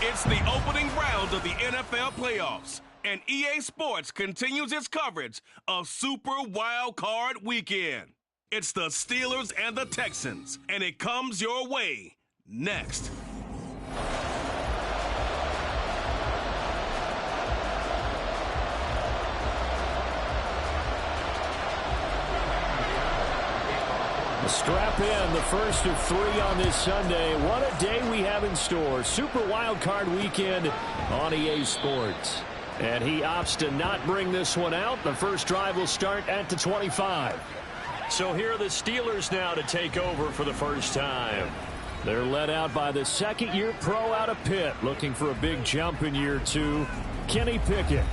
It's the opening round of the NFL playoffs, and EA Sports continues its coverage of Super Wild Card Weekend. It's the Steelers and the Texans, and it comes your way next. Strap in, the first of 3 on this Sunday. What a day we have in store. Super Wild Card Weekend on EA Sports. And he opts to not bring this one out. The first drive will start at the 25. So here are the Steelers now to take over for the first time. They're led out by the second-year pro out of Pitt, looking for a big jump in year 2, Kenny Pickett.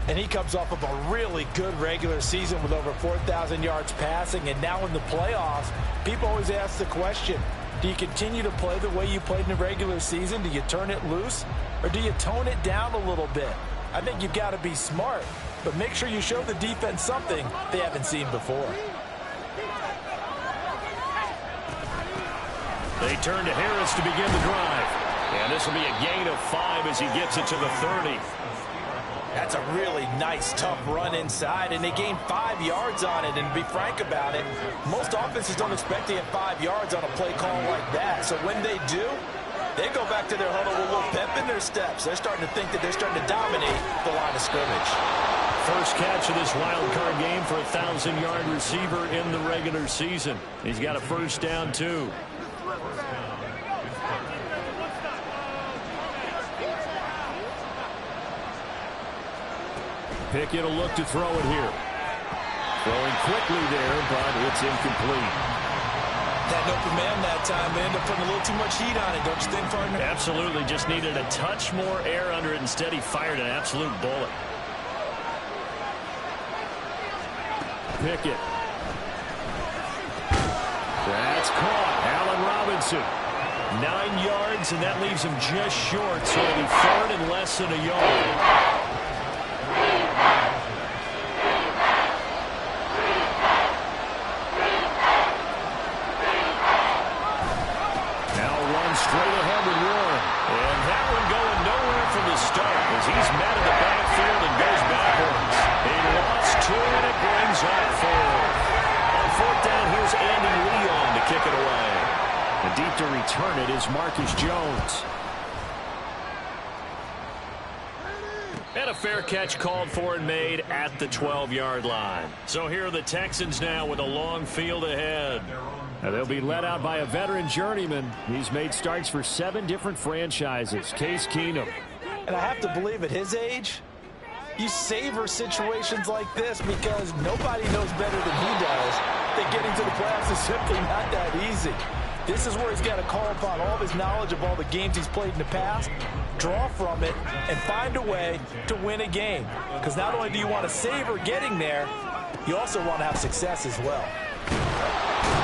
And he comes off of a really good regular season with over 4,000 yards passing. And now in the playoffs, people always ask the question, do you continue to play the way you played in the regular season? Do you turn it loose? Or do you tone it down a little bit? I think you've got to be smart, but make sure you show the defense something they haven't seen before. They turn to Harris to begin the drive. And this will be a gain of 5 as he gets it to the 30. That's a really nice, tough run inside, and they gained 5 yards on it. And to be frank about it, most offenses don't expect to get 5 yards on a play call like that. So when they do, they go back to their huddle with a little pep in their steps. They're starting to think that they're starting to dominate the line of scrimmage. First catch of this wild card game for a 1,000-yard receiver in the regular season. He's got a first down, too. Pickett will look to throw it here. Throwing quickly there, but it's incomplete. That open man that time ended up putting a little too much heat on it, don't you think, partner? Absolutely. Just needed a touch more air under it. Instead, he fired an absolute bullet. Pickett. That's caught. Allen Robinson. 9 yards, and that leaves him just short, so it'll be 3rd and less than a yard. Straight ahead with Warren. And that one going nowhere from the start as he's met in the backfield and goes backwards. He lost 2, and it brings up 4. On 4th down, here's Andy Leon to kick it away. And deep to return it is Marcus Jones. And a fair catch called for and made at the 12-yard line. So here are the Texans now with a long field ahead. They'll be led out by a veteran journeyman. He's made starts for 7 different franchises. Case Keenum. And I have to believe at his age, you savor situations like this because nobody knows better than he does that getting to the playoffs is simply not that easy. This is where he's got to call upon all of his knowledge of all the games he's played in the past, draw from it, and find a way to win a game. Because not only do you want to savor getting there, you also want to have success as well.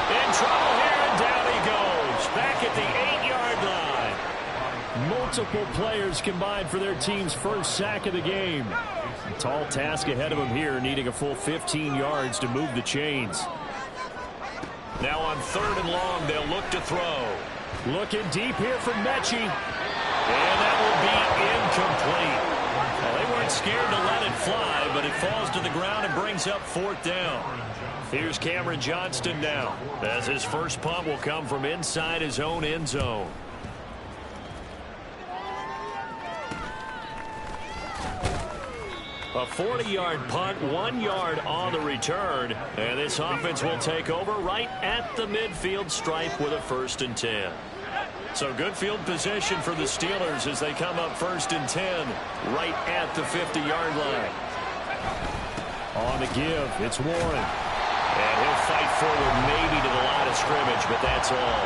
In trouble here, and down he goes. Back at the 8-yard line. Multiple players combined for their team's first sack of the game. A tall task ahead of him here, needing a full 15 yards to move the chains. Now on 3rd and long, they'll look to throw. Looking deep here from Mechie. And that will be incomplete. Well, they weren't scared to let it fly, but it falls to the ground and brings up 4th down. Here's Cameron Johnston now, as his first punt will come from inside his own end zone. A 40-yard punt, 1 yard on the return, and this offense will take over right at the midfield stripe with a 1st and 10. So good field position for the Steelers as they come up 1st and 10 right at the 50-yard line. On the give, it's Warren. And he'll fight forward maybe to the line of scrimmage, but that's all.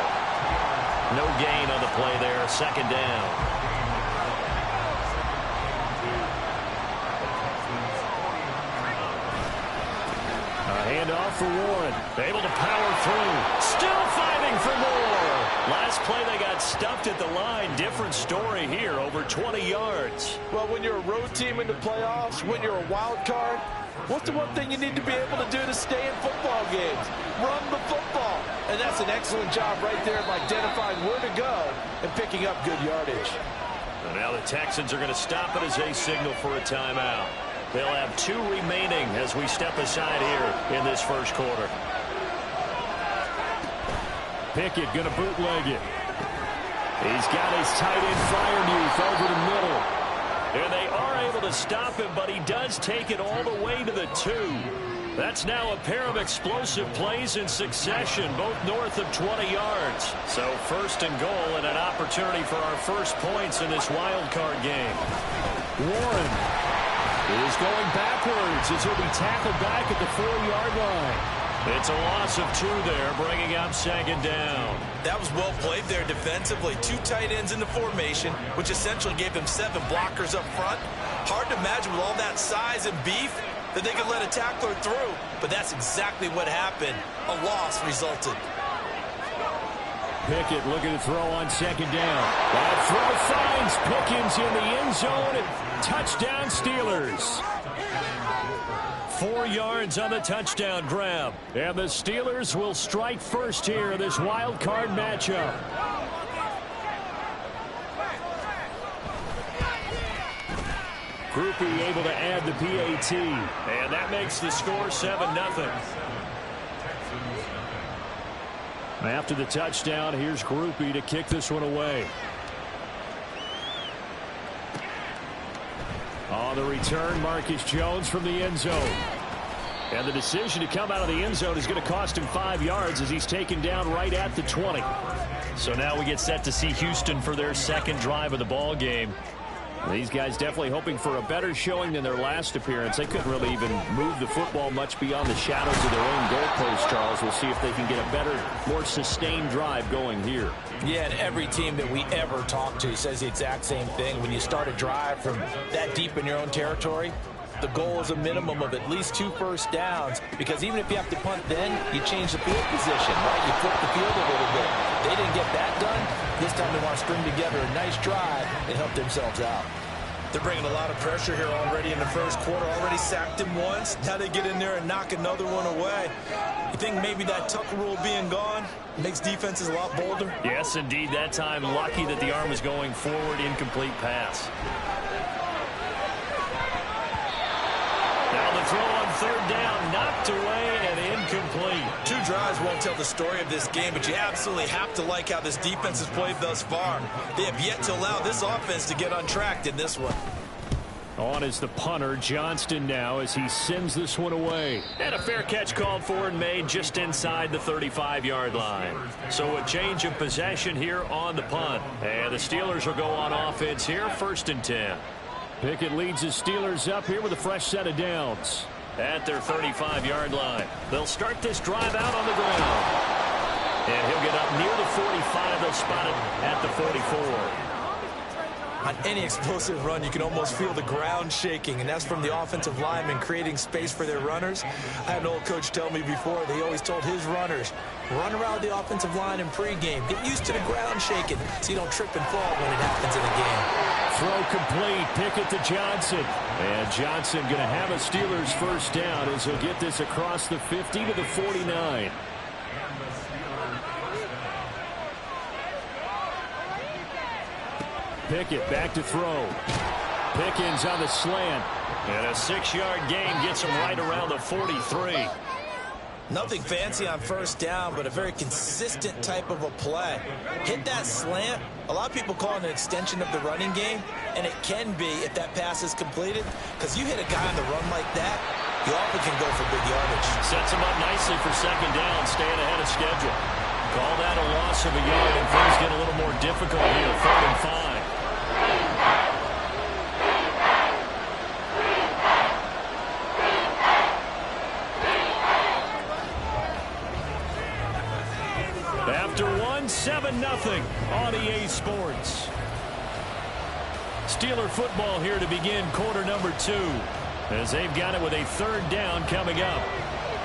No gain on the play there, 2nd down. Handoff for Warren. Able to power through. Still fighting for more. Last play they got stuffed at the line. Different story here. Over 20 yards. Well, when you're a road team in the playoffs, when you're a wild card, what's the one thing you need to be able to do to stay in football games? Run the football. And that's an excellent job right there of identifying where to go and picking up good yardage. And now the Texans are going to stop it as they signal for a timeout. They'll have 2 remaining as we step aside here in this first quarter. Pickett going to bootleg it. He's got his tight end Fryermuth over the middle. And they are able to stop him, but he does take it all the way to the 2. That's now a pair of explosive plays in succession, both north of 20 yards. So first and goal and an opportunity for our first points in this wild card game. Warren is going backwards as he'll be tackled back at the 4-yard line. It's a loss of 2 there, bringing up second down. That was well played there defensively. 2 tight ends in the formation, which essentially gave them 7 blockers up front. Hard to imagine with all that size and beef that they could let a tackler through, but that's exactly what happened. A loss resulted. Pickett looking to throw on second down. That throw finds Pickens in the end zone. Touchdown Steelers. 4 yards on the touchdown grab. And the Steelers will strike first here in this wild card matchup. Groupie able to add the PAT. And that makes the score 7-0. After the touchdown, here's Groupie to kick this one away. On the return, Marcus Jones from the end zone. And the decision to come out of the end zone is going to cost him 5 yards as he's taken down right at the 20. So now we get set to see Houston for their second drive of the ball game. These guys definitely hoping for a better showing than their last appearance. They couldn't really even move the football much beyond the shadows of their own goalpost, Charles. We'll see if they can get a better, more sustained drive going here. Yeah, and every team that we ever talk to says the exact same thing. When you start a drive from that deep in your own territory, the goal is a minimum of at least 2 first downs, because even if you have to punt then, you change the field position, right? You flip the field a little bit. They didn't get that done. This time they want to string together a nice drive and help themselves out. They're bringing a lot of pressure here already in the first quarter. Already sacked him once. Now they get in there and knock another one away. You think maybe that Tucker rule being gone makes defenses a lot bolder? Yes, indeed. That time, lucky that the arm was going forward. Incomplete pass. Now the throw on third down, knocked away and incomplete. 2 drives won't tell the story of this game, but you absolutely have to like how this defense has played thus far. They have yet to allow this offense to get untracked in this one. On is the punter, Johnston now, as he sends this one away. And a fair catch called for and made just inside the 35-yard line. So a change of possession here on the punt. And the Steelers will go on offense here, 1st and 10. Pickett leads his Steelers up here with a fresh set of downs at their 35-yard line. They'll start this drive out on the ground. And he'll get up near the 45. They'll spot it at the 44. On any explosive run, you can almost feel the ground shaking, and that's from the offensive linemen creating space for their runners. I had an old coach tell me before, they always told his runners, run around the offensive line in pregame. Get used to the ground shaking so you don't trip and fall when it happens in a game. Throw complete. Pickett to Johnson. And Johnson going to have a Steelers first down as he'll get this across the 50 to the 49. Pickett back to throw. Pickens on the slant. And a 6-yard gain gets him right around the 43. Nothing fancy on first down, but a very consistent type of a play. Hit that slant. A lot of people call it an extension of the running game, and it can be if that pass is completed, because you hit a guy on the run like that, you often can go for big yardage. Sets him up nicely for second down, staying ahead of schedule. Call that a loss of a yard, and things get a little more difficult here, 3rd and 5. After 7-0 on EA Sports. Steeler football here to begin quarter number 2, as they've got it with a 3rd down coming up.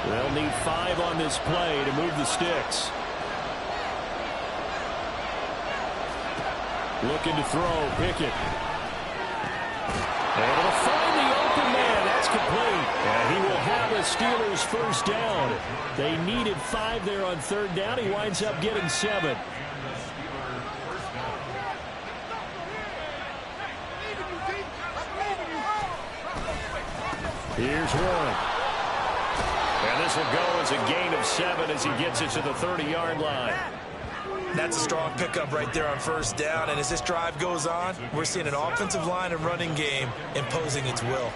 They'll need 5 on this play to move the sticks. Looking to throw, Pickett. Able to find the open man. That's complete. And he will have a Steelers first down. They needed 5 there on 3rd down. He winds up getting 7. Here's Warren. And this will go as a gain of 7 as he gets it to the 30-yard line. That's a strong pickup right there on first down. And as this drive goes on, we're seeing an offensive line and running game imposing its will.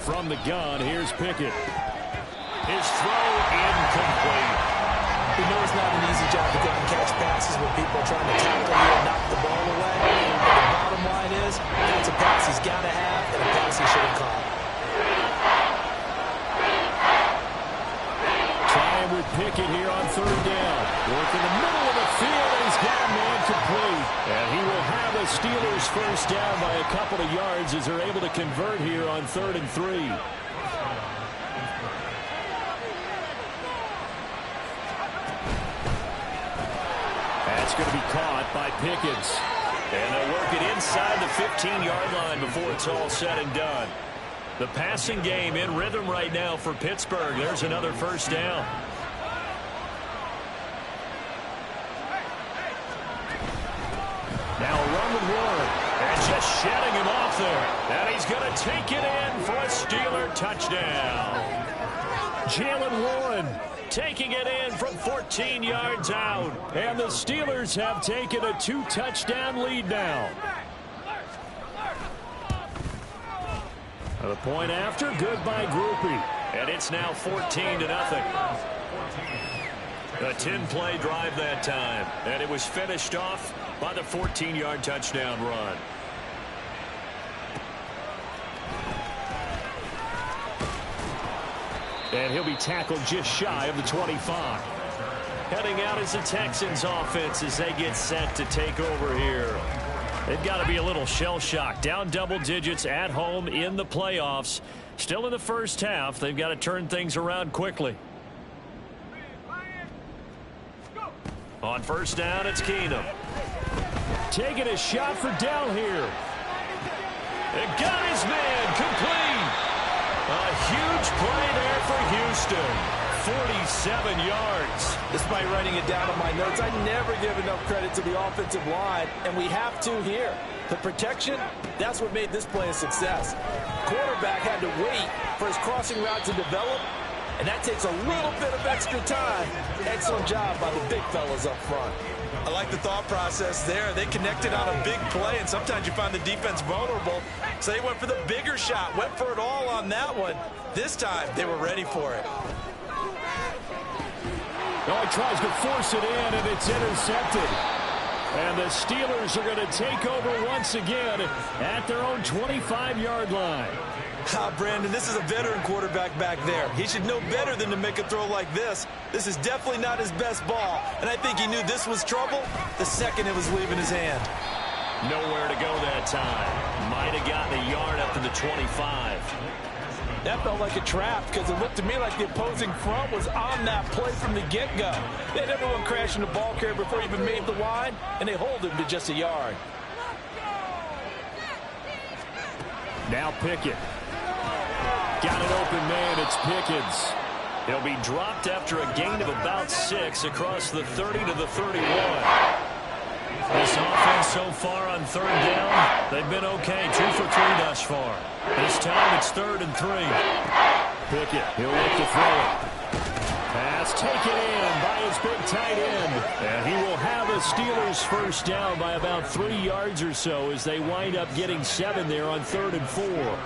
From the gun, here's Pickett. His throw incomplete. We know it's not an easy job to go and catch passes when people are trying to tackle you and knock the ball away. But the bottom line is, that's a pass he's got to have and a pass he should have caught. Trying with Pickett here on third down. Working the middle of the field, and he's got a man complete. And he will have the Steelers first down by a couple of yards as they're able to convert here on 3rd and 3. That's going to be caught by Pickens. And they'll work it inside the 15-yard line before it's all said and done. The passing game in rhythm right now for Pittsburgh. There's another first down. Now a run with Warren. And just shedding him off there. And he's going to take it in for a Steeler touchdown. Jalen Warren taking it in from 14 yards out. And the Steelers have taken a 2-touchdown lead now. The point after, good by Groupie. And it's now 14-0. A 10-play drive that time. And it was finished off by the 14-yard touchdown run. And he'll be tackled just shy of the 25. Heading out is the Texans offense as they get set to take over here. They've got to be a little shell-shocked. Down double digits at home in the playoffs. Still in the first half. They've got to turn things around quickly. On first down, it's Keenum. Taking a shot for down here. And got his man complete. A huge play there for Houston. 47 yards. Despite writing it down on my notes, I never give enough credit to the offensive line, and we have to here. The protection, that's what made this play a success. Quarterback had to wait for his crossing route to develop, and that takes a little bit of extra time. Excellent job by the big fellas up front. I like the thought process there. They connected on a big play, and sometimes you find the defense vulnerable. So they went for the bigger shot, went for it all on that one. This time, they were ready for it. Oh, he tries to force it in, and it's intercepted. And the Steelers are going to take over once again at their own 25-yard line. Brandon, this is a veteran quarterback back there. He should know better than to make a throw like this. This is definitely not his best ball, and I think he knew this was trouble the second it was leaving his hand. Nowhere to go that time. Might have gotten a yard up to the 25. That felt like a trap because it looked to me like the opposing front was on that play from the get-go. They had everyone crashing the ball carrier before he even made the line, and they hold him to just a yard. Now Pickett. Got an open man, it's Pickens. He'll be dropped after a gain of about 6 across the 30 to the 31. This offense so far on third down, they've been okay. 2 for 3 thus far. This time it's 3rd and 3. Pickett, he'll look to throw it. Pass taken in by his big tight end. And he will have the Steelers first down by about 3 yards or so as they wind up getting 7 there on 3rd and 4.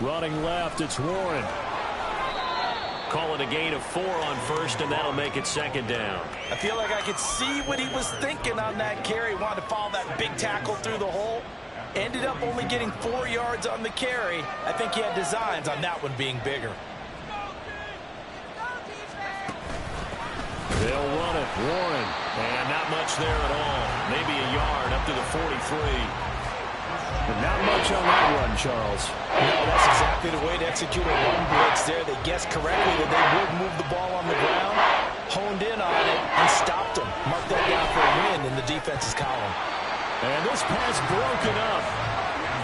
Running left, it's Warren. Call it a gain of 4 on first, and that'll make it 2nd down. I feel like I could see what he was thinking on that carry. Wanted to follow that big tackle through the hole. Ended up only getting 4 yards on the carry. I think he had designs on that one being bigger. They'll run it, Warren. And not much there at all. Maybe a yard up to the 43. But not much on that run, Charles. No, that's exactly the way to execute a run blitz there. They guessed correctly that they would move the ball on the ground, honed in on it, and stopped them. Mark that down for a win in the defense's column. And this pass broken up.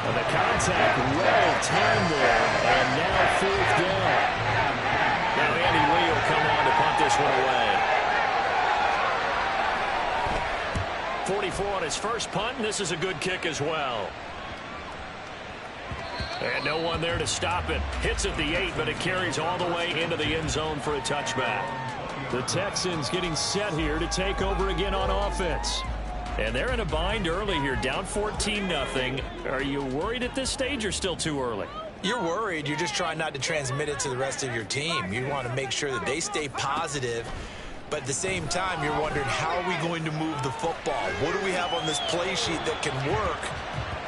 And the contact well timed there. And now 4th down. Now Andy Lee will come on to punt this one away. for on his first punt, and this is a good kick as well. And no one there to stop it. Hits at the 8, but it carries all the way into the end zone for a touchback. The Texans getting set here to take over again on offense. And they're in a bind early here, down 14-0. Are you worried at this stage or still too early? You're worried. You're just trying not to transmit it to the rest of your team. You want to make sure that they stay positive. But at the same time, you're wondering, how are we going to move the football? What do we have on this play sheet that can work?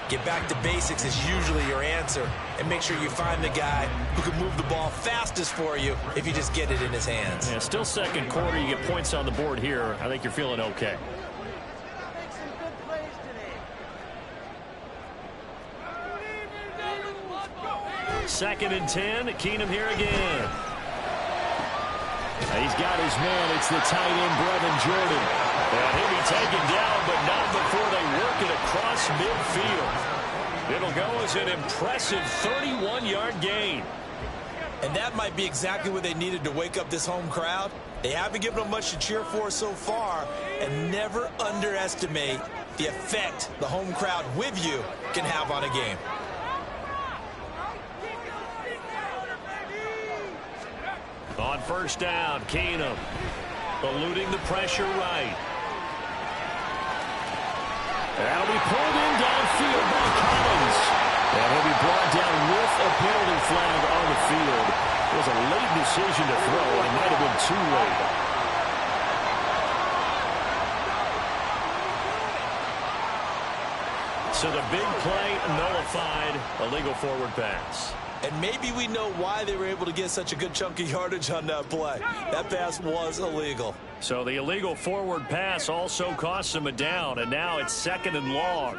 Get back to basics is usually your answer. And make sure you find the guy who can move the ball fastest for you if you just get it in his hands. Yeah, still second quarter. You get points on the board here. I think you're feeling okay. Second and 10. Keenum here again. He's got his man. It's the tight end, Brevin Jordan. And he'll be taken down, but not before they work it across midfield. It'll go as an impressive 31-yard gain. And that might be exactly what they needed to wake up this home crowd. They haven't given them much to cheer for so far, and never underestimate the effect the home crowd with you can have on a game. On first down, Keenum eluding the pressure right. That'll be pulled in downfield by Collins. And he'll be brought down with a penalty flag on the field. It was a late decision to throw, and it might have been too late. So the big play nullified, a legal forward pass. And maybe we know why they were able to get such a good chunk of yardage on that play. That pass was illegal. So the illegal forward pass also cost them a down, and now it's second and long.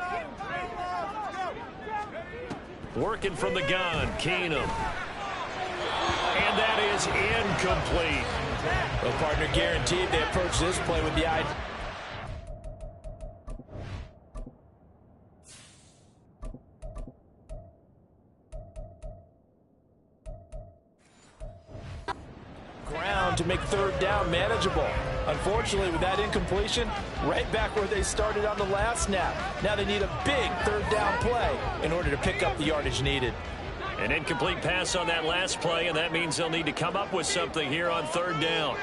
Working from the gun, Keenum. And that is incomplete. Well, partner, guaranteed they approach this play with the idea. Ground to make third down manageable. Unfortunately, with that incompletion, right back where they started on the last snap. Now they need a big third down play in order to pick up the yardage needed. An incomplete pass on that last play, and that means they'll need to come up with something here on third down.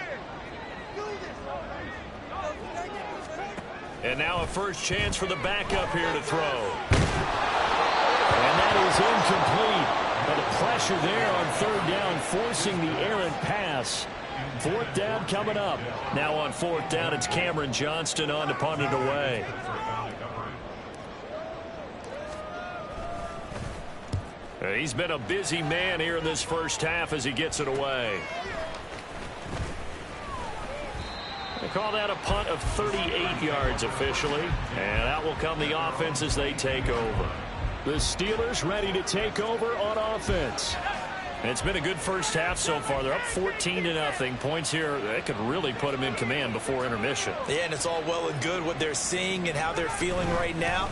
And now a first chance for the backup here to throw. And that is incomplete. But the pressure there on third down, forcing the errant pass. Fourth down coming up. Now on fourth down, it's Cameron Johnston on to punt it away. He's been a busy man here in this first half as he gets it away. They call that a punt of 38 yards officially. And out will come the offense as they take over. The Steelers ready to take over on offense. It's been a good first half so far. They're up 14-0. Points here, that could really put them in command before intermission. Yeah, and it's all well and good what they're seeing and how they're feeling right now.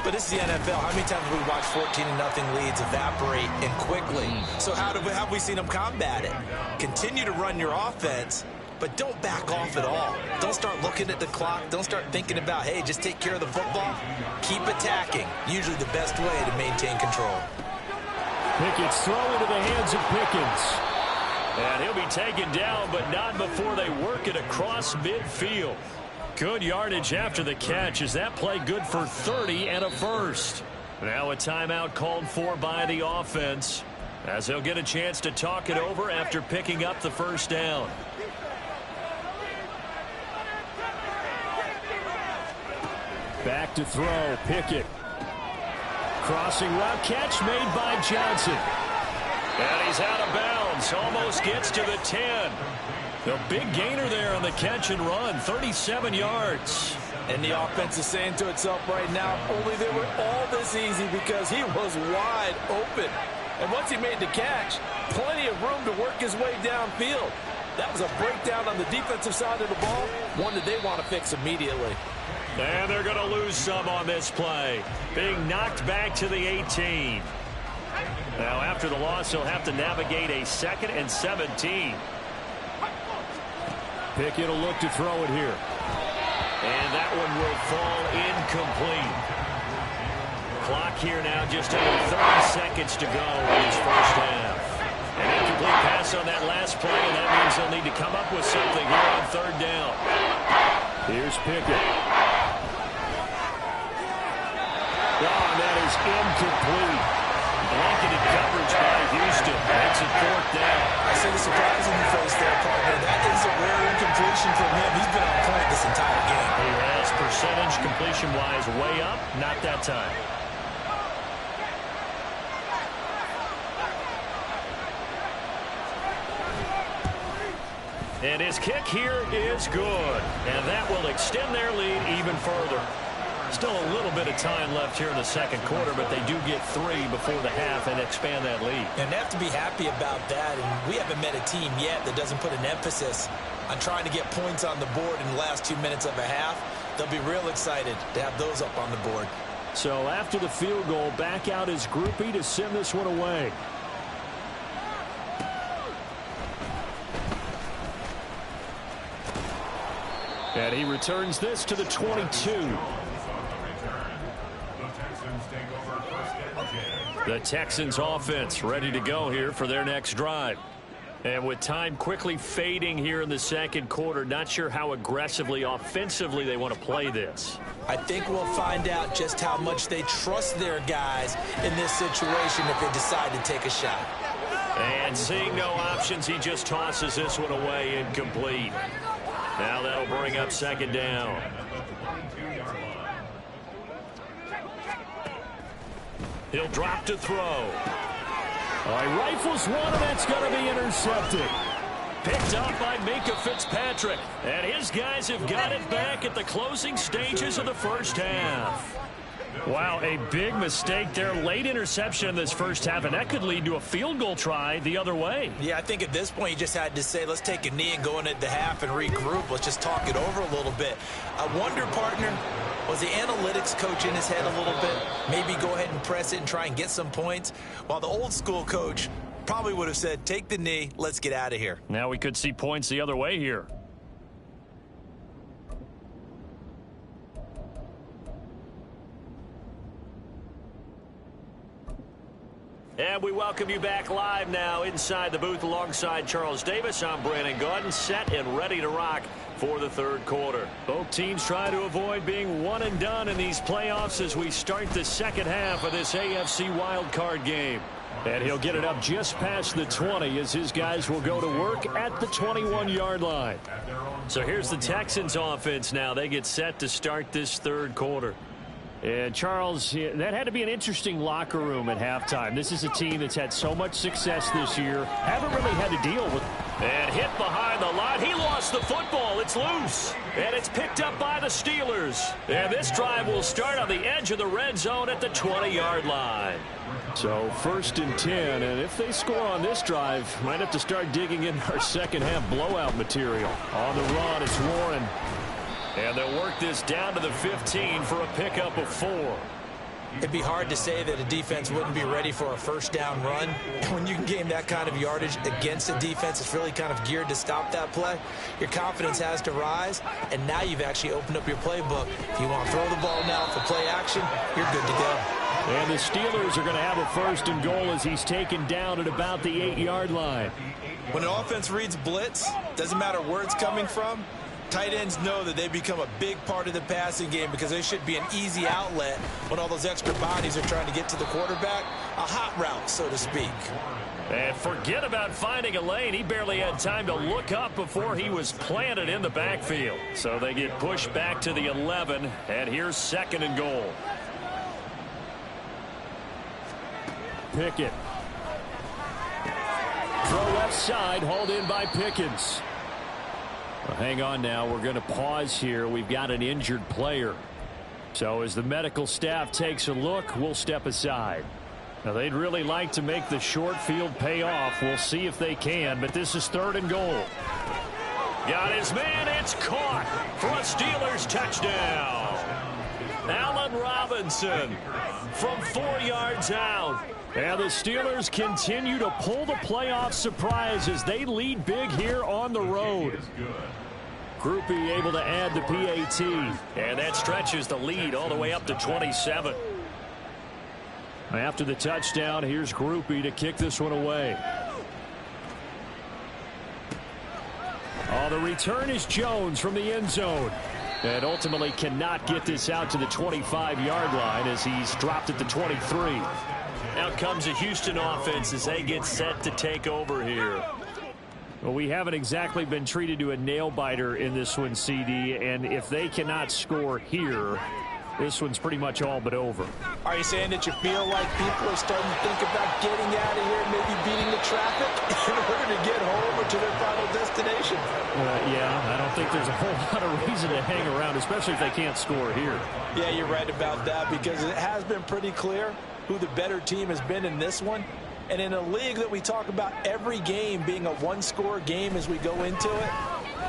But this is the NFL. How many times have we watched 14-0 leads evaporate and quickly? So how have we seen them combat it? Continue to run your offense, but don't back off at all. Don't start looking at the clock. Don't start thinking about, hey, just take care of the football. Keep attacking. Usually the best way to maintain control. Pickett's throw into the hands of Pickens. And he'll be taken down, but not before they work it across midfield. Good yardage after the catch. Is that play good for 30 and a first? Now a timeout called for by the offense, as they'll get a chance to talk it over after picking up the first down. Back to throw, Pickett. Crossing route, catch made by Johnson. And he's out of bounds, almost gets to the 10. The big gainer there on the catch and run, 37 yards. And the offense is saying to itself right now, only they were all this easy because he was wide open. And once he made the catch, plenty of room to work his way downfield. That was a breakdown on the defensive side of the ball, one that they want to fix immediately. And they're going to lose some on this play. Being knocked back to the 18. Now after the loss, he'll have to navigate a 2nd and 17. Pickett will look to throw it here. And that one will fall incomplete. Clock here now, just under 30 seconds to go in his first half. An incomplete pass on that last play, and that means they'll need to come up with something here on third down. Here's Pickett. Oh, and that is incomplete. Blanketed coverage by Houston. Makes it fourth down. I say the surprising face there, partner. That is a rare incompletion from him. He's been on point this entire game. He has percentage completion-wise way up. Not that time. And his kick here is good. And that will extend their lead even further. Still a little bit of time left here in the second quarter, but they do get 3 before the half and expand that lead. And they have to be happy about that. And we haven't met a team yet that doesn't put an emphasis on trying to get points on the board in the last 2 minutes of a half. They'll be real excited to have those up on the board. So after the field goal, back out his groupie to send this one away. And he returns this to the 22. The Texans offense ready to go here for their next drive. And with time quickly fading here in the second quarter, not sure how aggressively, offensively they want to play this. I think we'll find out just how much they trust their guys in this situation if they decide to take a shot. And seeing no options, he just tosses this one away incomplete. Now that'll bring up second down. He'll drop to throw. All right, rifles one, and that's going to be intercepted. Picked up by Minka Fitzpatrick. And his guys have got it back at the closing stages of the first half. Wow, a big mistake there. Late interception in this first half, and that could lead to a field goal try the other way. Yeah, I think at this point you just had to say, let's take a knee and go into the half and regroup. Let's just talk it over a little bit. I wonder, partner, was the analytics coach in his head a little bit? Maybe go ahead and press it and try and get some points? While the old school coach probably would have said, take the knee, let's get out of here. Now we could see points the other way here. And we welcome you back live now inside the booth alongside Charles Davis. I'm Brandon Gaudin, set and ready to rock for the third quarter. Both teams try to avoid being one and done in these playoffs as we start the second half of this AFC wildcard game. And he'll get it up just past the 20 as his guys will go to work at the 21-yard line. So here's the Texans offense now. They get set to start this third quarter. And, Charles, that had to be an interesting locker room at halftime. This is a team that's had so much success this year. Haven't really had to deal with. And hit behind the line. He lost the football. It's loose. And it's picked up by the Steelers. And this drive will start on the edge of the red zone at the 20-yard line. So, 1st and 10. And if they score on this drive, might have to start digging in our second-half blowout material. On the run, it's Warren. And they'll work this down to the 15 for a pickup of 4. It'd be hard to say that a defense wouldn't be ready for a first down run. When you can gain that kind of yardage against a defense that's really kind of geared to stop that play, your confidence has to rise, and now you've actually opened up your playbook. If you want to throw the ball now for play action, you're good to go. And the Steelers are going to have a 1st and goal as he's taken down at about the 8-yard line. When an offense reads blitz, doesn't matter where it's coming from, tight ends know that they become a big part of the passing game because they should be an easy outlet when all those extra bodies are trying to get to the quarterback. A hot route, so to speak. And forget about finding a lane. He barely had time to look up before he was planted in the backfield. So they get pushed back to the 11, and here's 2nd and goal. Pickett. Throw left side, hauled in by Pickens. Well, hang on now. We're going to pause here. We've got an injured player. So as the medical staff takes a look, we'll step aside. Now, they'd really like to make the short field pay off. We'll see if they can, but this is 3rd and goal. Got his man. It's caught for a Steelers touchdown. Allen Robinson from 4 yards out. And the Steelers continue to pull the playoff surprise as they lead big here on the road. Groupie able to add the PAT. And that stretches the lead all the way up to 27. After the touchdown, here's Groupie to kick this one away. Oh, the return is Jones from the end zone. And ultimately cannot get this out to the 25-yard line as he's dropped at the 23. Out comes the Houston offense as they get set to take over here. Well, we haven't exactly been treated to a nail-biter in this one, CD, and if they cannot score here, this one's pretty much all but over. Are you saying that you feel like people are starting to think about getting out of here, maybe beating the traffic in order to get home or to their final destination? Yeah, I don't think there's a whole lot of reason to hang around, especially if they can't score here. Yeah, you're right about that because it has been pretty clear who the better team has been in this one. And in a league that we talk about every game being a one-score game as we go into it,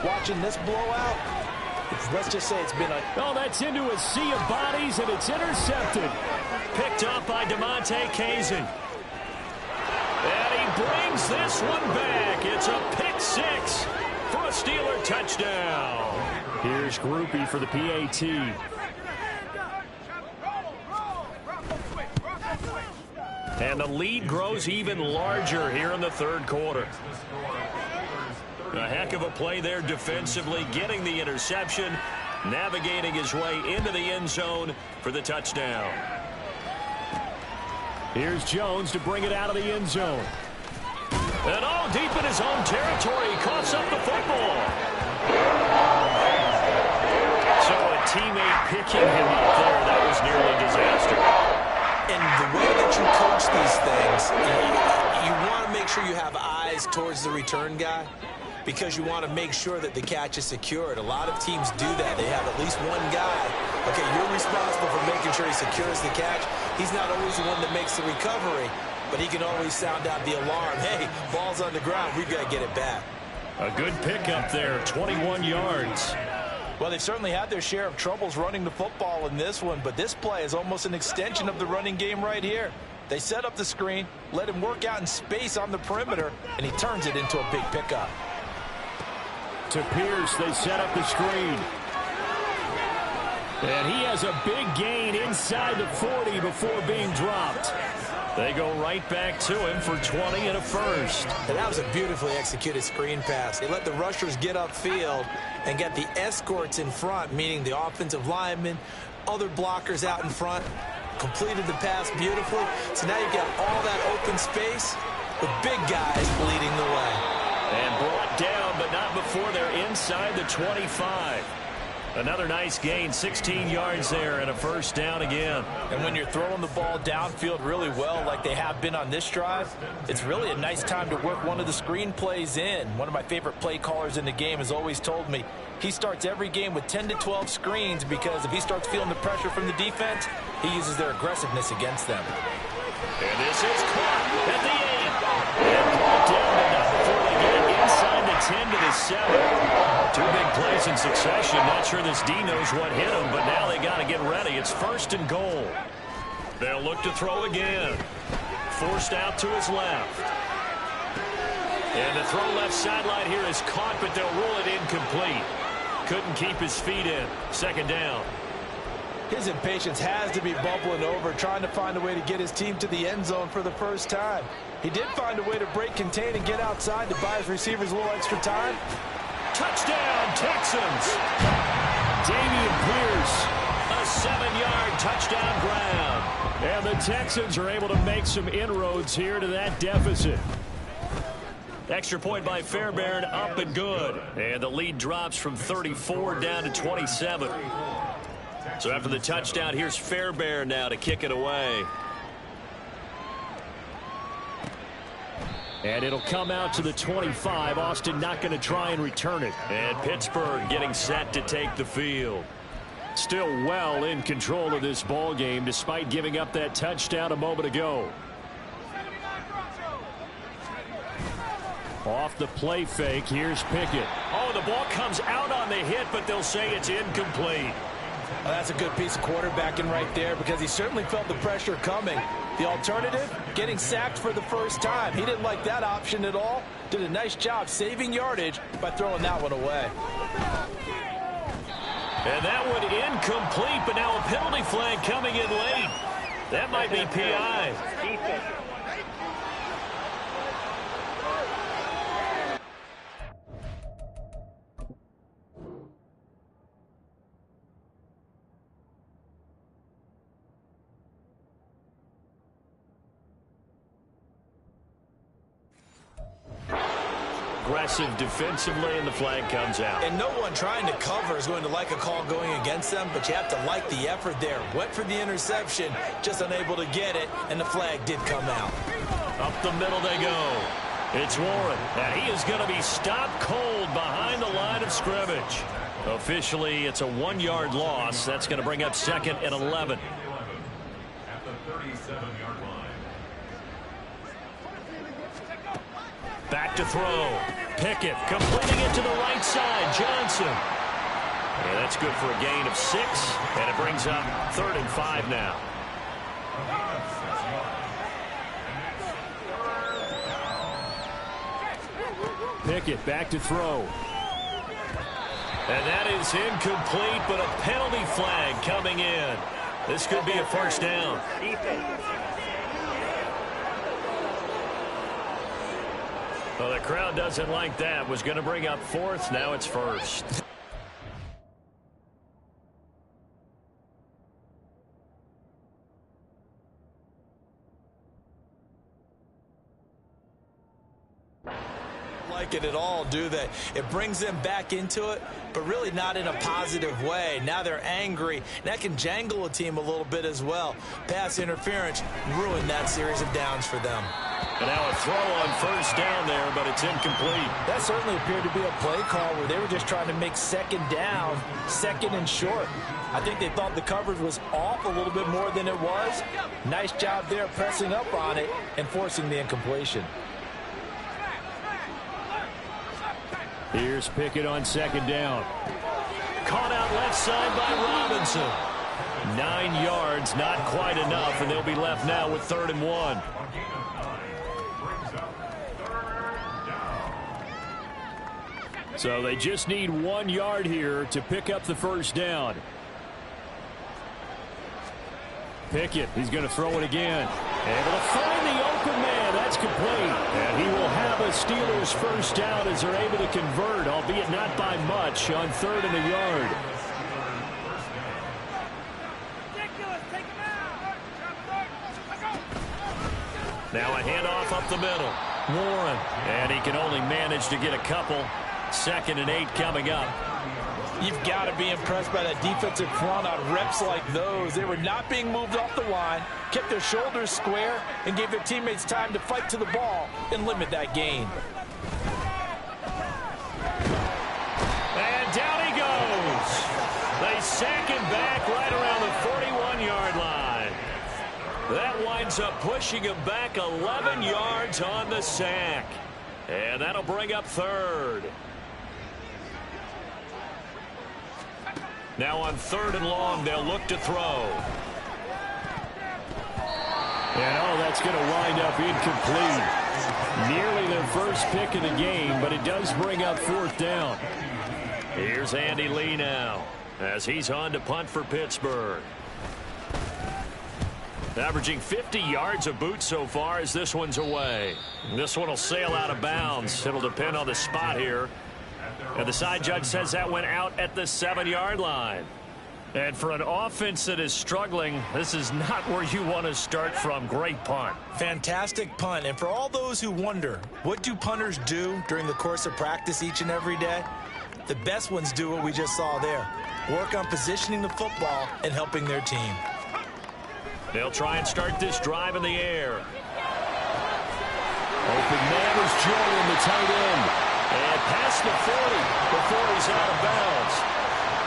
watching this blowout, let's just say it's been a... Oh, that's into a sea of bodies, and it's intercepted. Picked up by DeMonte Kazin. And he brings this one back. It's a pick six for a Steeler touchdown. Here's Groupie for the PAT. And the lead grows even larger here in the third quarter. A heck of a play there defensively, getting the interception, navigating his way into the end zone for the touchdown. Here's Jones to bring it out of the end zone. And all deep in his own territory, he coughs up the football. So a teammate picking him up there, that was nearly disaster. And the way that you coach these things, you want to make sure you have eyes towards the return guy because you want to make sure that the catch is secured. A lot of teams do that. They have at least one guy. Okay, you're responsible for making sure he secures the catch. He's not always the one that makes the recovery, but he can always sound out the alarm. Hey, ball's on the ground. We've got to get it back. A good pickup there, 21 yards. Well, they've certainly had their share of troubles running the football in this one, but this play is almost an extension of the running game right here. They set up the screen, let him work out in space on the perimeter, and he turns it into a big pickup. To Pierce, they set up the screen. And he has a big gain inside the 40 before being dropped. They go right back to him for 20 and a first. And that was a beautifully executed screen pass. They let the rushers get upfield and get the escorts in front, meaning the offensive linemen, other blockers out in front, completed the pass beautifully. So now you've got all that open space with big guys leading the way. And brought down, but not before they're inside the 25. Another nice gain, 16 yards there and a first down again. And when you're throwing the ball downfield really well like they have been on this drive, it's really a nice time to work one of the screen plays in. One of my favorite play callers in the game has always told me he starts every game with 10 to 12 screens because if he starts feeling the pressure from the defense, he uses their aggressiveness against them. And this is caught at the 8. And brought down, but not before they get it inside the 10 to the 7. Two big plays in succession. Not sure this D knows what hit him, but now they got to get ready. It's first and goal. They'll look to throw again. Forced out to his left. And the throw left sideline here is caught, but they'll rule it incomplete. Couldn't keep his feet in. Second down. His impatience has to be bubbling over, trying to find a way to get his team to the end zone for the first time. He did find a way to break contain and get outside to buy his receivers a little extra time. Touchdown, Texans. Dameon Pierce. A 7-yard touchdown grab. And the Texans are able to make some inroads here to that deficit. Extra point by Fairbairn, up and good. And the lead drops from 34 down to 27. So after the touchdown, here's Fairbairn now to kick it away. And it'll come out to the 25. Austin not going to try and return it. And Pittsburgh getting set to take the field. Still well in control of this ball game despite giving up that touchdown a moment ago. Off the play fake, here's Pickett. Oh, the ball comes out on the hit, but they'll say it's incomplete. Well, that's a good piece of quarterbacking right there because he certainly felt the pressure coming. The alternative, getting sacked for the first time. He didn't like that option at all. Did a nice job saving yardage by throwing that one away. And that one incomplete, but now a penalty flag coming in late. That might be PI. Aggressive defensively, and the flag comes out. And no one trying to cover is going to like a call going against them, but you have to like the effort there. Went for the interception, just unable to get it, and the flag did come out. Up the middle they go. It's Warren, and he is going to be stopped cold behind the line of scrimmage. Officially, it's a 1-yard loss. That's going to bring up 2nd and 11. At the 37-yard line. Back to throw. Pickett completing it to the right side. Johnson. And that's good for a gain of 6. And it brings up 3rd and 5 now. Pickett back to throw. And that is incomplete, but a penalty flag coming in. This could be a first down. Well, the crowd doesn't like that. Was going to bring up 4th. Now it's 1st. Like it at all, do they? It brings them back into it, but really not in a positive way. Now they're angry. That can jangle a team a little bit as well. Pass interference ruined that series of downs for them. And now a throw on 1st down there, but it's incomplete. That certainly appeared to be a play call where they were just trying to make 2nd down, 2nd and short. I think they thought the coverage was off a little bit more than it was. Nice job there pressing up on it and forcing the incompletion. Here's Pickett on 2nd down. Caught out left side by Robinson. 9 yards, not quite enough, and they'll be left now with 3rd and 1. So they just need 1 yard here to pick up the first down. Pickett, he's going to throw it again. Able to find the open man. That's complete. And he will have a Steelers first down as they're able to convert, albeit not by much, on 3rd and a yard. Now a handoff up the middle. Warren. And he can only manage to get a couple. 2nd and 8 coming up. You've got to be impressed by that defensive front on reps like those. They were not being moved off the line, kept their shoulders square, and gave their teammates time to fight to the ball and limit that gain. And down he goes. They sack him back right around the 41-yard line. That winds up pushing him back 11 yards on the sack. And that'll bring up 3rd. Now on 3rd and long, they'll look to throw. And that's going to wind up incomplete. Nearly their first pick of the game, but it does bring up 4th down. Here's Andy Lee now as he's on to punt for Pittsburgh. Averaging 50 yards a boot so far as this one's away. This one will sail out of bounds. It'll depend on the spot here. And the side judge says that went out at the 7-yard line. And for an offense that is struggling, this is not where you want to start from. Great punt. Fantastic punt. And for all those who wonder, what do punters do during the course of practice each and every day? The best ones do what we just saw there. Work on positioning the football and helping their team. They'll try and start this drive in the air. Open man is Jordan, the tight end. And past the 40 before he's out of bounds.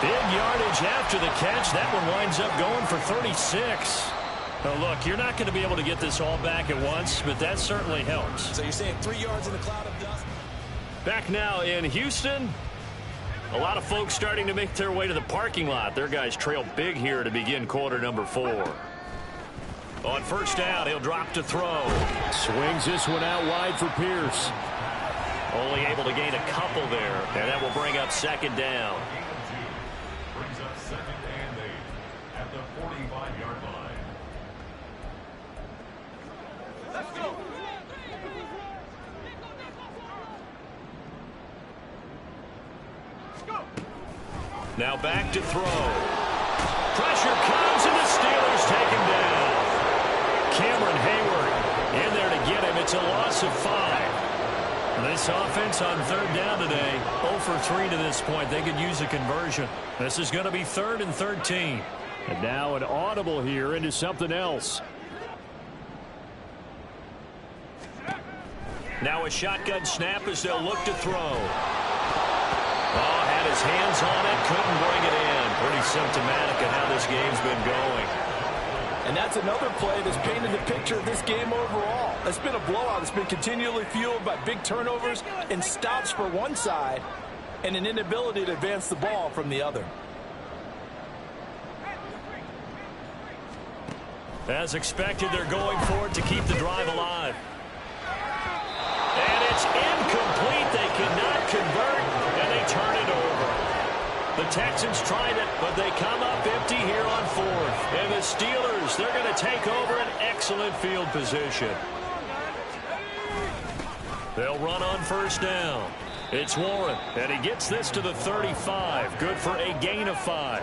Big yardage after the catch. That one winds up going for 36. Now look, you're not going to be able to get this all back at once, but that certainly helps. So you're saying 3 yards in the cloud of dust? Back now in Houston. A lot of folks starting to make their way to the parking lot. Their guys trail big here to begin quarter number 4. On 1st down, he'll drop to throw. Swings this one out wide for Pierce. Only able to gain a couple there, and that will bring up second down. Brings up second and 8 at the 45-yard line. Let's go. Now back to throw. Pressure comes, and the Steelers take him down. Cameron Hayward in there to get him. It's a loss of 5. This offense on third down today, 0 for 3 to this point. They could use a conversion. This is going to be 3rd and 13. And now an audible here into something else. Now a shotgun snap as they'll look to throw. Oh, had his hands on it, couldn't bring it in. Pretty symptomatic of how this game's been going. And that's another play that's painted the picture of this game overall. It's been a blowout. It's been continually fueled by big turnovers and stops for one side and an inability to advance the ball from the other. As expected, they're going for it to keep the drive alive. And it's incomplete. They cannot convert, and they turn it over. The Texans tried it, but they come up empty here on 4th. And the Steelers, they're going to take over an excellent field position. They'll run on first down. It's Warren, and he gets this to the 35. Good for a gain of 5.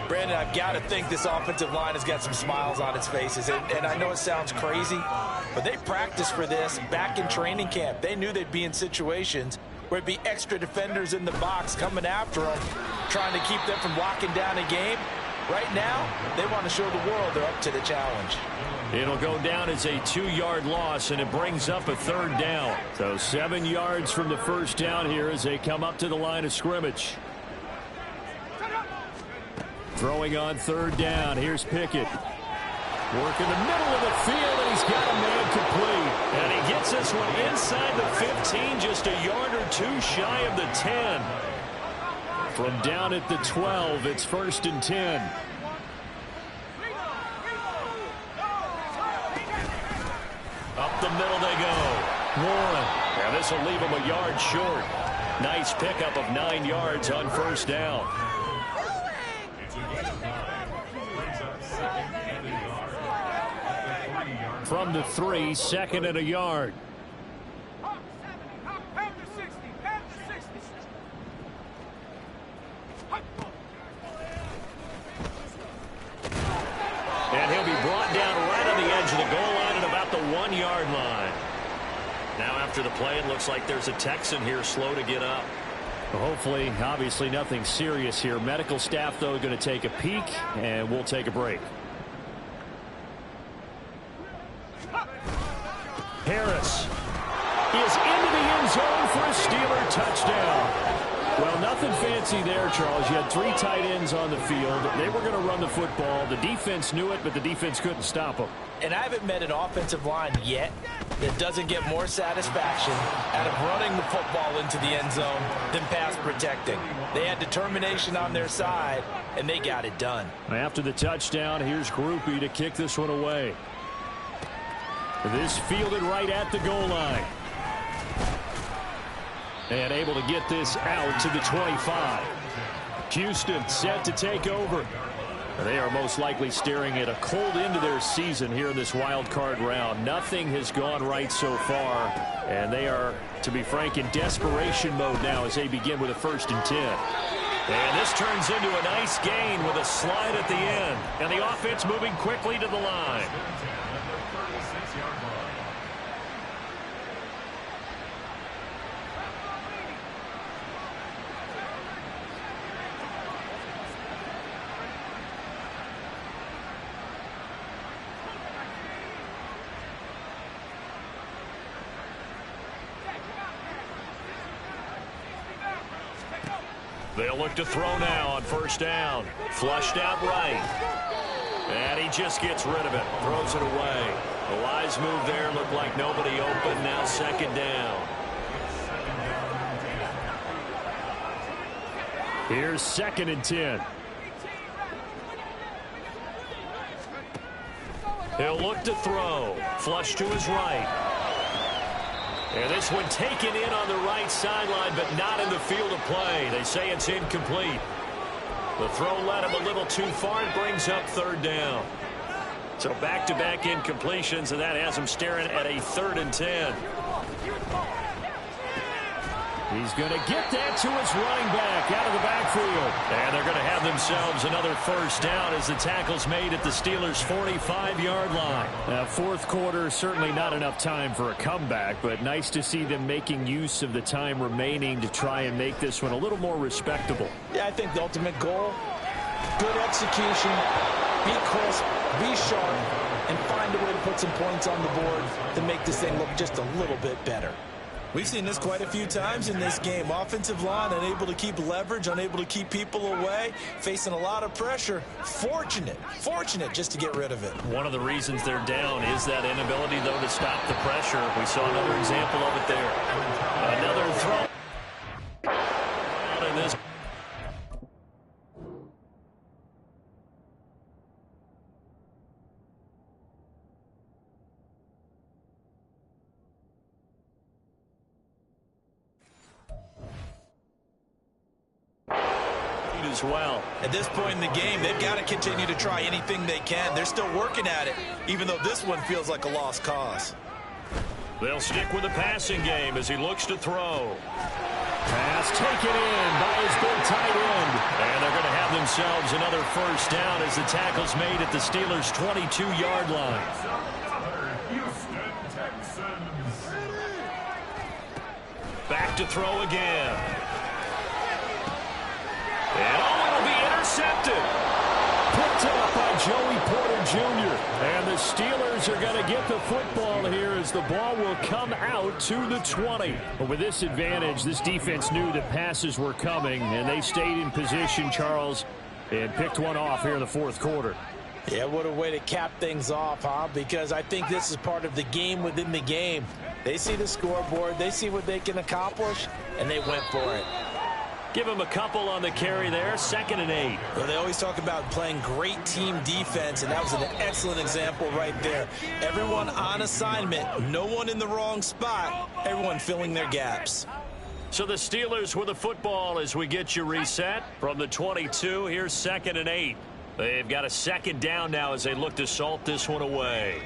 Brandon, I've got to think this offensive line has got some smiles on its faces. And I know it sounds crazy, but they practiced for this back in training camp. They knew they'd be in situations where it'd be extra defenders in the box coming after them, trying to keep them from locking down a game. Right now, they want to show the world they're up to the challenge. It'll go down as a 2-yard loss, and it brings up a 3rd down. So 7 yards from the first down here as they come up to the line of scrimmage. Throwing on 3rd down. Here's Pickett. Working the middle of the field, and he's got a man complete. And he gets this one inside the 15, just a yard or 2 shy of the 10. From down at the 12, it's 1st and 10. Up the middle they go. Warren. Now this will leave him a yard short. Nice pickup of 9 yards on first down. From the 3, 2nd and a yard. And he'll be brought down right on the edge of the goal line at about the 1-yard line. Now after the play, it looks like there's a Texan here slow to get up. Well, hopefully, obviously nothing serious here. Medical staff, though, going to take a peek, and we'll take a break. Harris is into the end zone for a Steeler touchdown. Well, nothing fancy there, Charles. You had 3 tight ends on the field. They were going to run the football. The defense knew it, but the defense couldn't stop them. And I haven't met an offensive line yet that doesn't get more satisfaction out of running the football into the end zone than pass protecting. They had determination on their side, and they got it done. After the touchdown, here's Groupie to kick this one away. This fielded right at the goal line. And able to get this out to the 25. Houston set to take over. They are most likely staring at a cold end to their season here in this wild card round. Nothing has gone right so far, and they are, to be frank, in desperation mode now as they begin with a 1st and 10. And this turns into a nice gain with a slide at the end. And the offense moving quickly to the line. They'll look to throw now on first down. Flushed out right. And he just gets rid of it. Throws it away. A wise move there. Looked like nobody open. Now 2nd down. Here's 2nd and 10. He'll look to throw. Flush to his right. And this one taken in on the right sideline, but not in the field of play. They say it's incomplete. The throw led him a little too far and brings up third down. So back-to-back incompletions, and that has him staring at a 3rd and 10. He's going to get that to his running back out of the backfield. And they're going to have themselves another first down as the tackle's made at the Steelers' 45-yard line. Now, fourth quarter, certainly not enough time for a comeback, but nice to see them making use of the time remaining to try and make this one a little more respectable. Yeah, I think the ultimate goal, good execution, be crisp, be sharp, and find a way to put some points on the board to make this thing look just a little bit better. We've seen this quite a few times in this game. Offensive line unable to keep leverage, unable to keep people away, facing a lot of pressure. Fortunate just to get rid of it. One of the reasons they're down is that inability, though, to stop the pressure. We saw another example of it there. Another throw. In this. As well. At this point in the game, they've got to continue to try anything they can. They're still working at it, even though this one feels like a lost cause. They'll stick with the passing game as he looks to throw. Pass taken in by his big tight end. And they're going to have themselves another first down as the tackle's made at the Steelers' 22-yard line. Houston Texans. Back to throw again. And it'll be intercepted. Picked up by Joey Porter Jr. And the Steelers are going to get the football here as the ball will come out to the 20. But with this advantage, this defense knew that passes were coming, and they stayed in position, Charles, and picked one off here in the fourth quarter. Yeah, what a way to cap things off, huh? Because I think this is part of the game within the game. They see the scoreboard, they see what they can accomplish, and they went for it. Give him a couple on the carry there, 2nd and 8. Well, they always talk about playing great team defense, and that was an excellent example right there. Everyone on assignment, no one in the wrong spot, everyone filling their gaps. So the Steelers with the football as we get you reset from the 22. Here's 2nd and 8. They've got a 2nd down now as they look to salt this one away.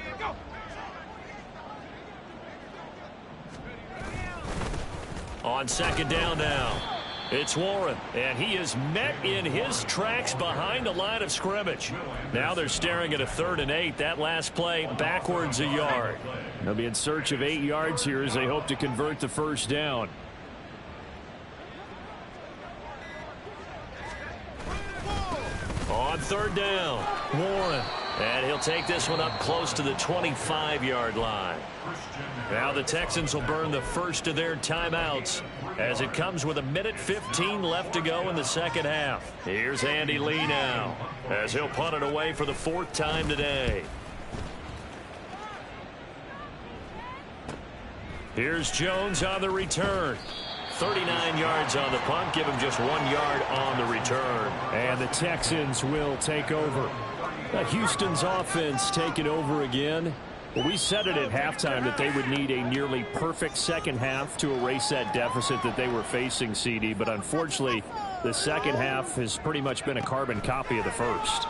On 2nd down now. It's Warren, and he is met in his tracks behind the line of scrimmage. Now they're staring at a 3rd and 8. That last play backwards a yard. They'll be in search of 8 yards here as they hope to convert the first down. On 3rd down, Warren. And he'll take this one up close to the 25-yard line. Now the Texans will burn the first of their timeouts as it comes with 1:15 left to go in the second half. Here's Andy Lee now as he'll punt it away for the 4th time today. Here's Jones on the return. 39 yards on the punt. Give him just 1 yard on the return. And the Texans will take over. Now Houston's offense taking over again. Well, we said it at halftime that they would need a nearly perfect second half to erase that deficit that they were facing, CD. But unfortunately, the second half has pretty much been a carbon copy of the first.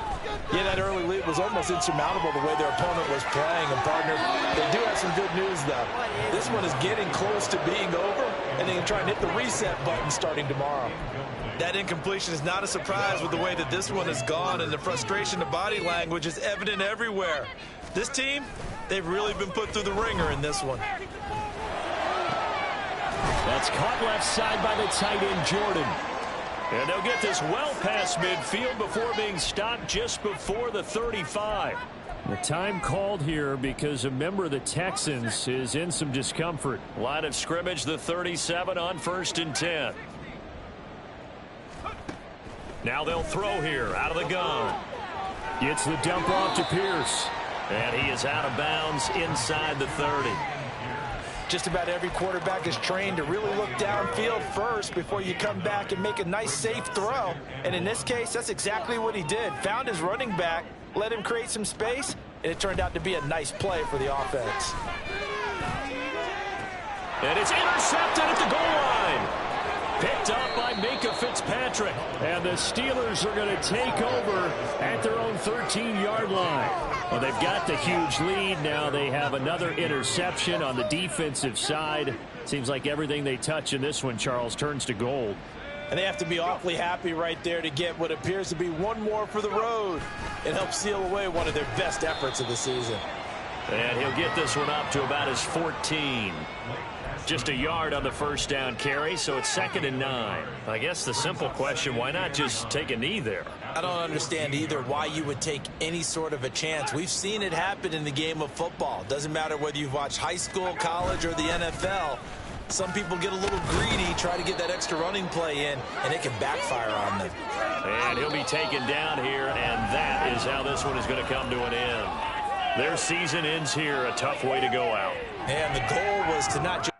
Yeah, that early lead was almost insurmountable the way their opponent was playing. And, partner, they do have some good news, though. This one is getting close to being over, and they can try and hit the reset button starting tomorrow. That incompletion is not a surprise with the way that this one has gone, and the frustration of body language is evident everywhere. This team, they've really been put through the ringer in this one. That's caught left side by the tight end, Jordan. And they'll get this well past midfield before being stopped just before the 35. The time called here because a member of the Texans is in some discomfort. Line of scrimmage, the 37 on 1st and 10. Now they'll throw here out of the gun. Gets the dump off to Pierce. And he is out of bounds inside the 30. Just about every quarterback is trained to really look downfield first before you come back and make a nice, safe throw. And in this case, that's exactly what he did. Found his running back, let him create some space, and it turned out to be a nice play for the offense. And it's intercepted at the goal line. Picked up by Minka Fitzpatrick. And the Steelers are going to take over at their own 13-yard line. Well, they've got the huge lead. Now they have another interception on the defensive side. Seems like everything they touch in this one, Charles, turns to gold. And they have to be awfully happy right there to get what appears to be one more for the road. It helps seal away one of their best efforts of the season. And he'll get this one up to about his 14. Just a yard on the first down carry, so it's 2nd and 9. I guess the simple question, why not just take a knee there? I don't understand either why you would take any sort of a chance. We've seen it happen in the game of football. Doesn't matter whether you've watched high school, college, or the NFL. Some people get a little greedy, try to get that extra running play in, and it can backfire on them. And he'll be taken down here, and that is how this one is going to come to an end. Their season ends here, a tough way to go out. And the goal was to not just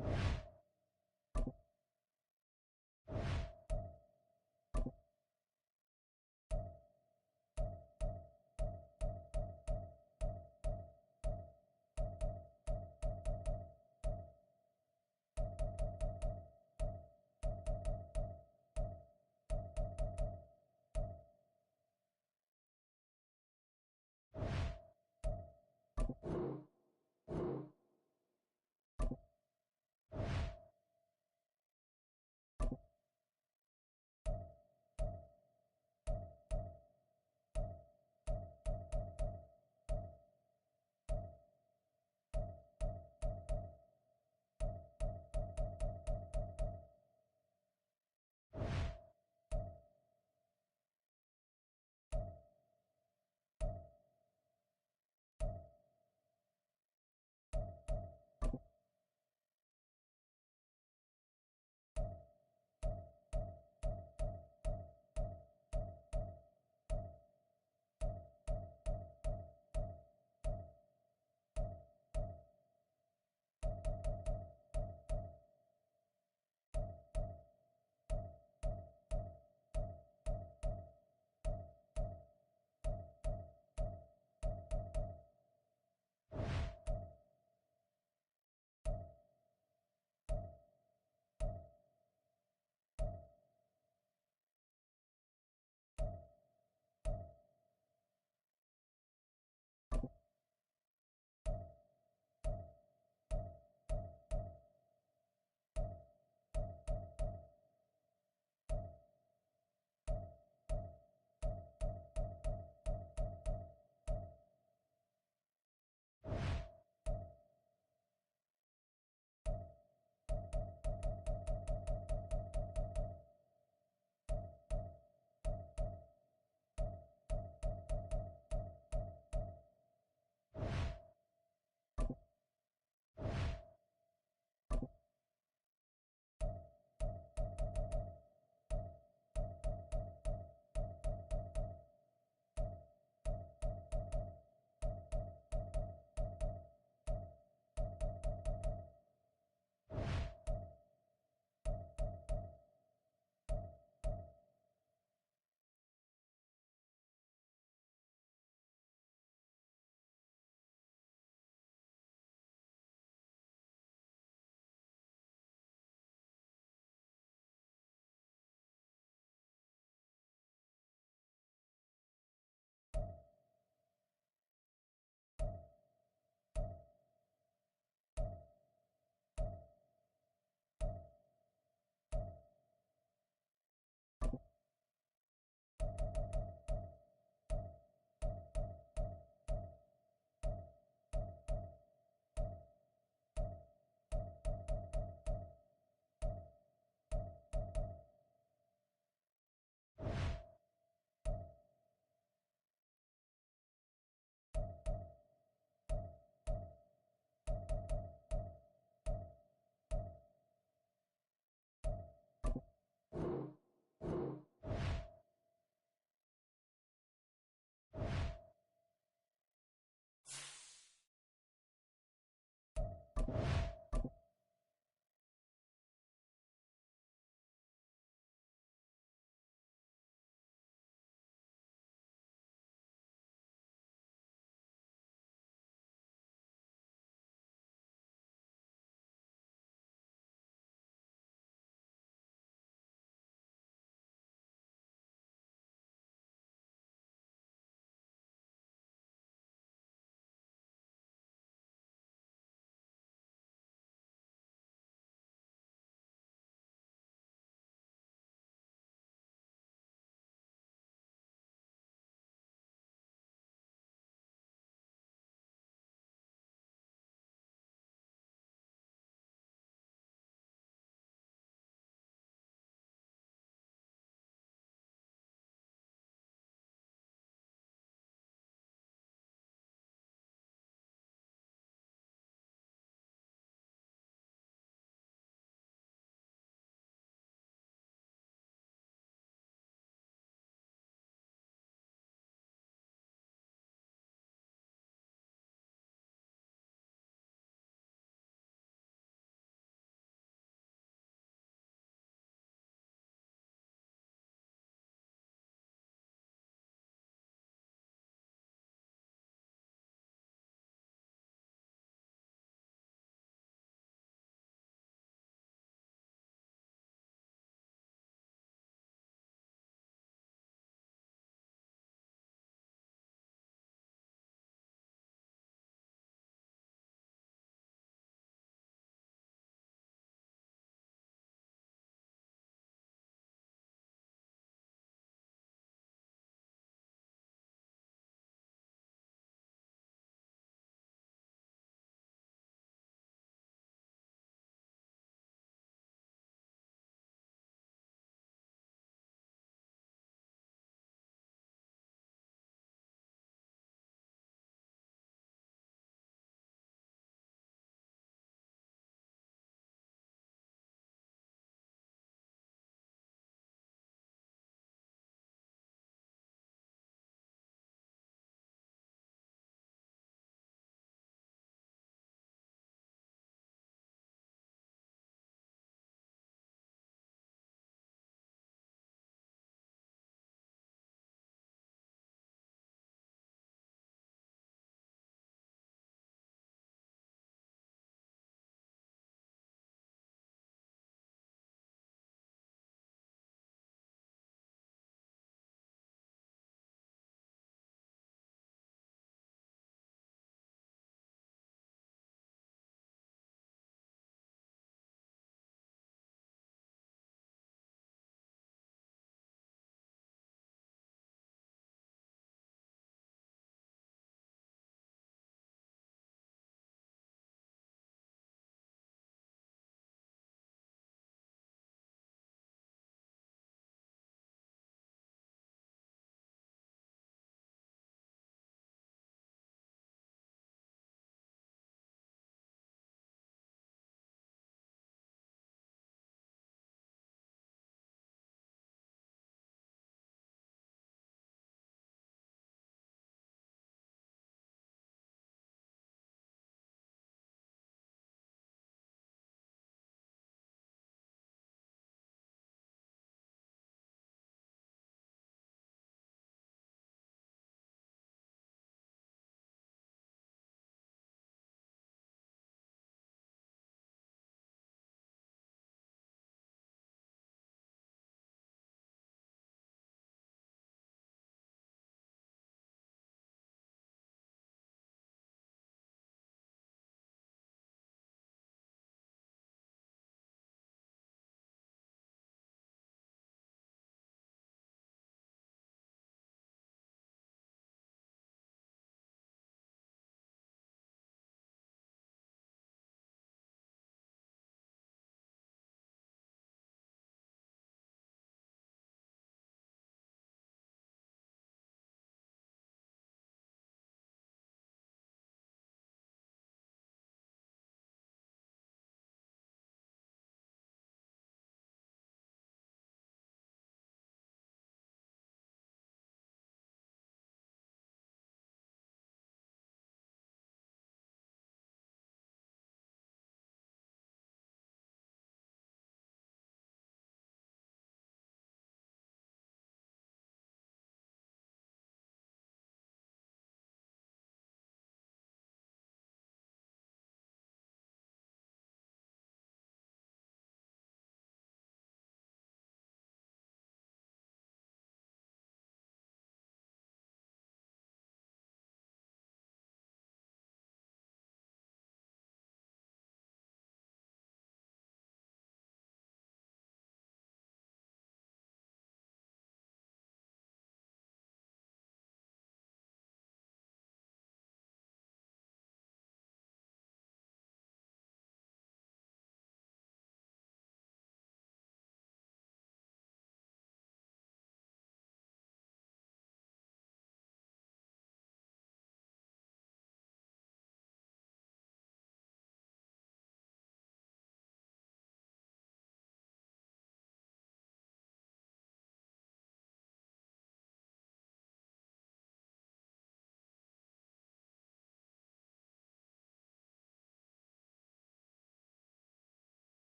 ball.